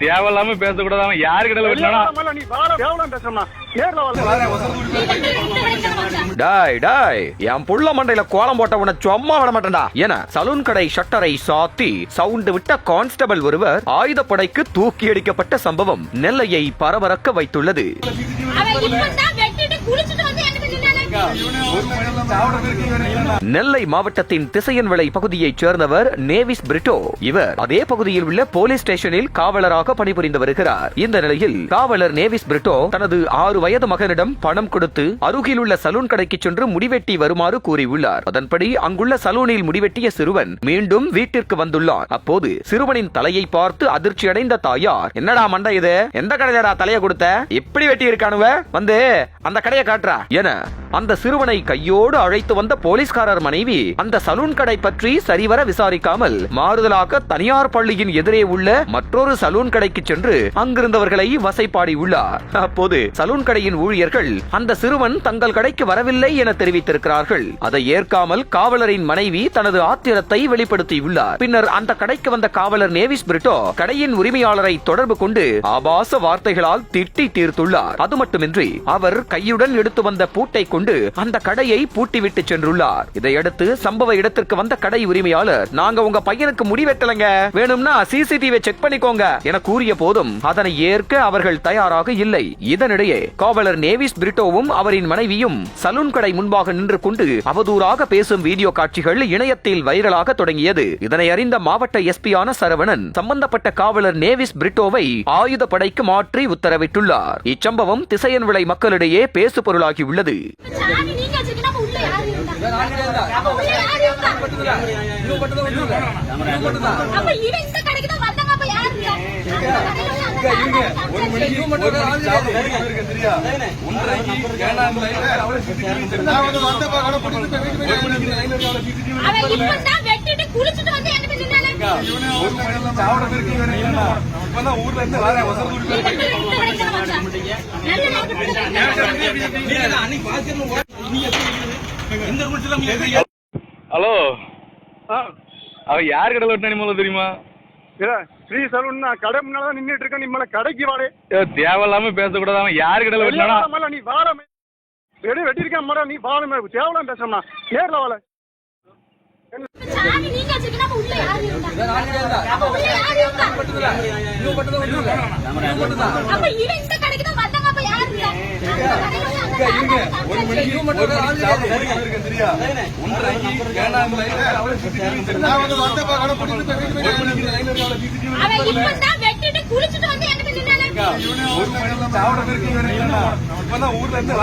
தேவையில்லாம பேசக்கூடாது. அவன் யாருக்கிட்ட நீ தேவலாம் பேசணும்னா டாய் டாய் என் புள்ள மண்டையில கோலம் போட்ட உன சும்மா விட மாட்டேன்டா என சலூன் கடை ஷட்டரை சாத்தி சவுண்ட் விட்ட கான்ஸ்டபிள் ஒருவர் ஆயுதப்படைக்கு தூக்கி அடிக்கப்பட்ட சம்பவம் நெல்லையை பரபரக்க வைத்துள்ளது. நெல்லை மாவட்டத்தின் திசையன்விளை பகுதியைச் சேர்ந்தவர் நேவிஸ் பிரிட்டோ. இவர் அதே பகுதியில் உள்ள போலீஸ் ஸ்டேஷனில் காவலராக பணிபுரிந்து வருகிறார். இந்த நிலையில் காவலர் நேவிஸ் பிரிட்டோ தனது 6 வயது மகனிடம் பணம் கொடுத்து அருகில் உள்ள சலூன் கடைக்கு சென்று முடிவெட்டி வருமாறு கூறியுள்ளார். அதன்படி அங்குள்ள சலூனில் முடிவெட்டிய சிறுவன் மீண்டும் வீட்டிற்கு வந்துள்ளார். அப்போது சிறுவனின் தலையை பார்த்து அதிர்ச்சி அடைந்த தாயார், என்னடா மண்டை இது, எந்த கடையிலடா தலைய கொடுத்த, எப்படி வெட்டி இருக்கானுவ, வந்து அந்த கடையை காட்டுறா என அந்த சிறுவனை கையோடு அழைத்து வந்த போலீஸ்காரர் மனைவி அந்த சலூன் கடை பற்றி சரிவர விசாரிக்காமல் மாறுதலாக தனியார் பள்ளியின் எதிரே உள்ள மற்றொரு சலூன் கடைக்கு சென்று அங்கிருந்தவர்களை வசைப்பாடி உள்ளார். அப்போது சலூன் கடையின் ஊழியர்கள் அந்த சிறுவன் தங்கள் கடைக்கு வரவில்லை என தெரிவித்திருக்கிறார்கள். அதை ஏற்காமல் காவலரின் மனைவி தனது ஆத்திரத்தை வெளிப்படுத்தியுள்ளார். பின்னர் அந்த கடைக்கு வந்த காவலர் நேவிஸ் பிரிட்டோ கடையின் உரிமையாளரை தொடர்பு கொண்டு ஆபாச வார்த்தைகளால் திட்டி தீர்த்துள்ளார். அது மட்டுமின்றி அவர் கையுடன் எடுத்து வந்த பூட்டை கொண்டு அந்த கடையை பூட்டிவிட்டு சென்றுள்ளார். இதையடுத்து சம்பவ இடத்திற்கு வந்த கடை உரிமையாளர், நாங்க உங்க பையனுக்கு முடிவெட்டலங்க, வேணும்னா சிசிடிவி செக் பண்ணிக்கோங்க என கூறிய போதும் அதனை ஏற்க அவர்கள் தயாராக இல்லை. இதனிடையே காவலர் நேவிஸ் பிரிட்டோவும் அவரின் மனைவியும் சலூன் கடை முன்பாக நின்று கொண்டு அவதூறாக பேசும் வீடியோ காட்சிகள் இணையத்தில் வைரலாக தொடங்கியது. இதனை அறிந்த மாவட்ட எஸ்பியான சரவணன் சம்பந்தப்பட்ட காவலர் நேவிஸ் பிரிட்டோவை ஆயுதப்படைக்கு மாற்றி உத்தரவிட்டுள்ளார். இச்சம்பவம் திசையன்விளை மக்களிடையே பேசு பொருளாகியுள்ளது. ஹலோ, அவன் யார் கடை வெட்டினா மூலம் தெரியுமா? ஸ்ரீ சலூன் கடை முன்னால நின்றுட்டு இருக்க, நீ மேல கடைக்கு வாடே. தேவையில்லாம பேசக்கூடாது. அவன் யார் கடை வெட்டினா நீ வாழ வெட்டிருக்க மாடா, நீ வாழ தேவலாம் பேசணும்னா நேர்ல வாழ. ஊர்ல இருந்து